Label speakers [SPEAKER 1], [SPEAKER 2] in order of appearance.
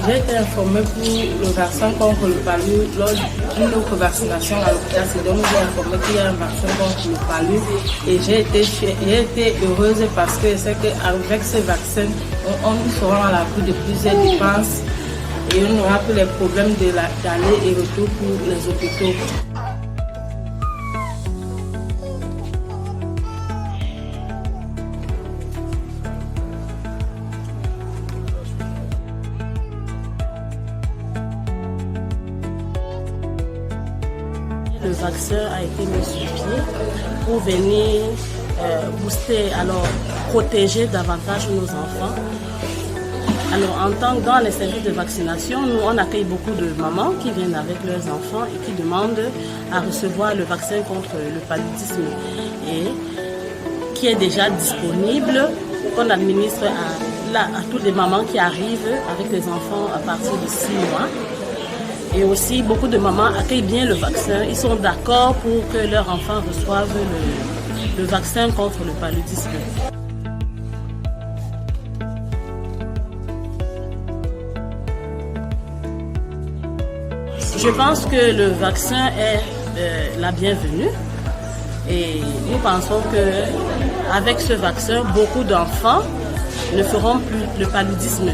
[SPEAKER 1] J'ai été informée pour le vaccin contre le palu lors d'une autre vaccination à l'hôpital. C'est donc j'ai informé qu'il y a un vaccin contre le palu et j'ai été heureuse parce que c'est qu'avec ce vaccin, nous serons à l'abri de plusieurs dépenses et on n'aura plus les problèmes d'aller et retour pour les hôpitaux.
[SPEAKER 2] Le vaccin a été mis sur pied pour venir booster, alors protéger davantage nos enfants. Alors en tant que dans les services de vaccination, nous on accueille beaucoup de mamans qui viennent avec leurs enfants et qui demandent à recevoir le vaccin contre le paludisme et qui est déjà disponible, qu'on administre à toutes les mamans qui arrivent avec les enfants à partir de 6 mois. Et aussi, beaucoup de mamans accueillent bien le vaccin. Ils sont d'accord pour que leurs enfants reçoivent le vaccin contre le paludisme. Je pense que le vaccin est la bienvenue. Et nous pensons qu'avec ce vaccin, beaucoup d'enfants ne feront plus le paludisme.